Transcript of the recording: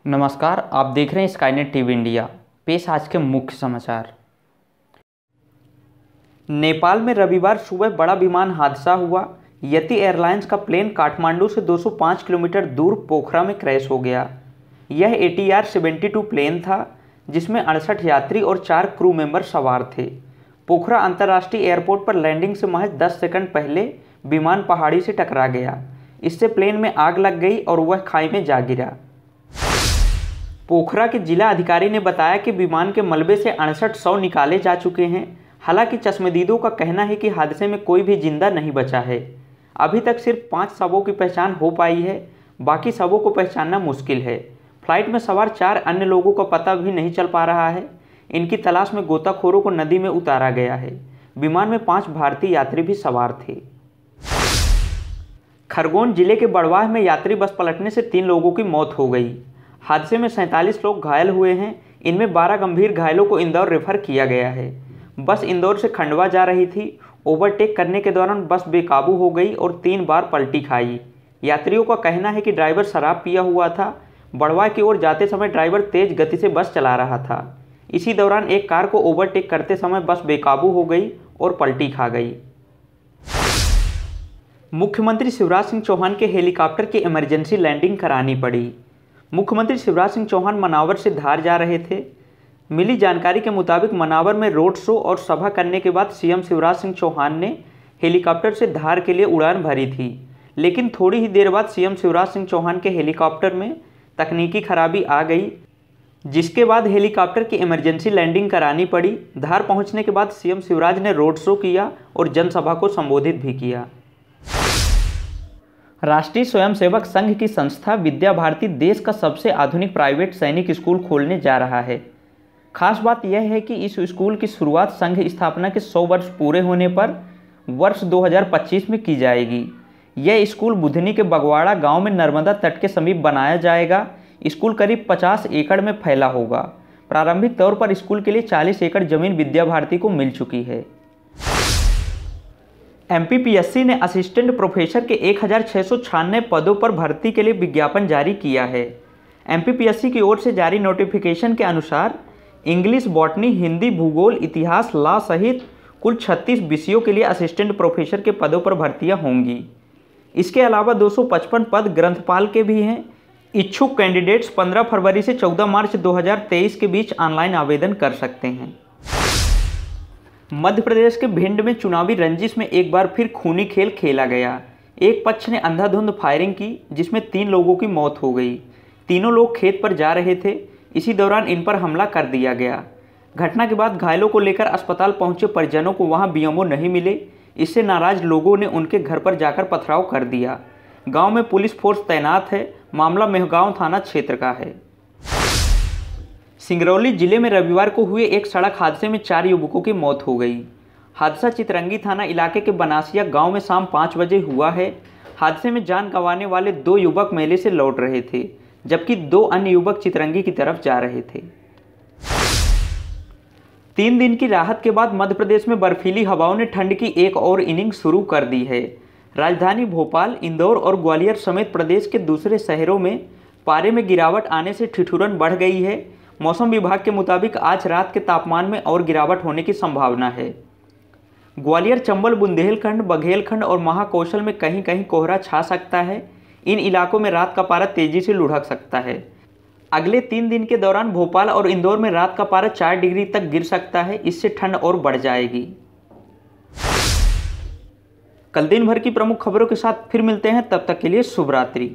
नमस्कार, आप देख रहे हैं स्काईनेट टीवी इंडिया। पेश आज के मुख्य समाचार। नेपाल में रविवार सुबह बड़ा विमान हादसा हुआ। यति एयरलाइंस का प्लेन काठमांडू से 205 किलोमीटर दूर पोखरा में क्रैश हो गया। यह ATR-72 प्लेन था जिसमें 68 यात्री और 4 क्रू मेंबर सवार थे। पोखरा अंतर्राष्ट्रीय एयरपोर्ट पर लैंडिंग से महज 10 सेकंड पहले विमान पहाड़ी से टकरा गया। इससे प्लेन में आग लग गई और वह खाई में जा गिरा। पोखरा के जिला अधिकारी ने बताया कि विमान के मलबे से 68 शव निकाले जा चुके हैं। हालांकि चश्मदीदों का कहना है कि हादसे में कोई भी जिंदा नहीं बचा है। अभी तक सिर्फ 5 शवों की पहचान हो पाई है, बाकी शवों को पहचानना मुश्किल है। फ्लाइट में सवार 4 अन्य लोगों का पता भी नहीं चल पा रहा है। इनकी तलाश में गोताखोरों को नदी में उतारा गया है। विमान में 5 भारतीय यात्री भी सवार थे। खरगोन जिले के बड़वाह में यात्री बस पलटने से 3 लोगों की मौत हो गई। हादसे में 47 लोग घायल हुए हैं। इनमें 12 गंभीर घायलों को इंदौर रेफर किया गया है। बस इंदौर से खंडवा जा रही थी। ओवरटेक करने के दौरान बस बेकाबू हो गई और 3 बार पलटी खाई। यात्रियों का कहना है कि ड्राइवर शराब पिया हुआ था। बड़वाह की ओर जाते समय ड्राइवर तेज गति से बस चला रहा था। इसी दौरान एक कार को ओवरटेक करते समय बस बेकाबू हो गई और पलटी खा गई। मुख्यमंत्री शिवराज सिंह चौहान के हेलीकॉप्टर की इमरजेंसी लैंडिंग करानी पड़ी। मुख्यमंत्री शिवराज सिंह चौहान मनावर से धार जा रहे थे। मिली जानकारी के मुताबिक मनावर में रोड शो और सभा करने के बाद सीएम शिवराज सिंह चौहान ने हेलीकॉप्टर से धार के लिए उड़ान भरी थी। लेकिन थोड़ी ही देर बाद सीएम शिवराज सिंह चौहान के हेलीकॉप्टर में तकनीकी खराबी आ गई, जिसके बाद हेलीकॉप्टर की इमरजेंसी लैंडिंग करानी पड़ी। धार पहुंचने के बाद सीएम शिवराज ने रोड शो किया और जनसभा को संबोधित भी किया। राष्ट्रीय स्वयंसेवक संघ की संस्था विद्या भारती देश का सबसे आधुनिक प्राइवेट सैनिक स्कूल खोलने जा रहा है। खास बात यह है कि इस स्कूल की शुरुआत संघ स्थापना के 100 वर्ष पूरे होने पर वर्ष 2025 में की जाएगी। यह स्कूल बुधनी के बगवाड़ा गांव में नर्मदा तट के समीप बनाया जाएगा। स्कूल करीब 50 एकड़ में फैला होगा। प्रारंभिक तौर पर स्कूल के लिए 40 एकड़ जमीन विद्या भारती को मिल चुकी है। MPPSC ने असिस्टेंट प्रोफेसर के 1696 पदों पर भर्ती के लिए विज्ञापन जारी किया है। MPPSC की ओर से जारी नोटिफिकेशन के अनुसार इंग्लिश, बॉटनी, हिंदी, भूगोल, इतिहास, लॉ सहित कुल 36 विषयों के लिए असिस्टेंट प्रोफेसर के पदों पर भर्तियां होंगी। इसके अलावा 255 पद ग्रंथपाल के भी हैं। इच्छुक कैंडिडेट्स 15 फरवरी से 14 मार्च 2023 के बीच ऑनलाइन आवेदन कर सकते हैं। मध्य प्रदेश के भिंड में चुनावी रंजिश में एक बार फिर खूनी खेल खेला गया। एक पक्ष ने अंधाधुंध फायरिंग की जिसमें 3 लोगों की मौत हो गई। तीनों लोग खेत पर जा रहे थे। इसी दौरान इन पर हमला कर दिया गया। घटना के बाद घायलों को लेकर अस्पताल पहुंचे परिजनों को वहां बीएमओ नहीं मिले। इससे नाराज लोगों ने उनके घर पर जाकर पथराव कर दिया। गांव में पुलिस फोर्स तैनात है। मामला मेहगांव थाना क्षेत्र का है। सिंगरौली जिले में रविवार को हुए एक सड़क हादसे में 4 युवकों की मौत हो गई। हादसा चितरंगी थाना इलाके के बनासिया गांव में शाम 5 बजे हुआ है। हादसे में जान गंवाने वाले 2 युवक मेले से लौट रहे थे, जबकि 2 अन्य युवक चितरंगी की तरफ जा रहे थे। 3 दिन की राहत के बाद मध्य प्रदेश में बर्फीली हवाओं ने ठंड की एक और इनिंग शुरू कर दी है। राजधानी भोपाल, इंदौर और ग्वालियर समेत प्रदेश के दूसरे शहरों में पारे में गिरावट आने से ठिठुरन बढ़ गई है। मौसम विभाग के मुताबिक आज रात के तापमान में और गिरावट होने की संभावना है। ग्वालियर, चंबल, बुंदेलखंड, बघेलखंड और महाकौशल में कहीं कहीं कोहरा छा सकता है। इन इलाकों में रात का पारा तेजी से लुढ़क सकता है। अगले 3 दिन के दौरान भोपाल और इंदौर में रात का पारा 4 डिग्री तक गिर सकता है। इससे ठंड और बढ़ जाएगी। कल दिन भर की प्रमुख खबरों के साथ फिर मिलते हैं। तब तक के लिए शुभ रात्रि।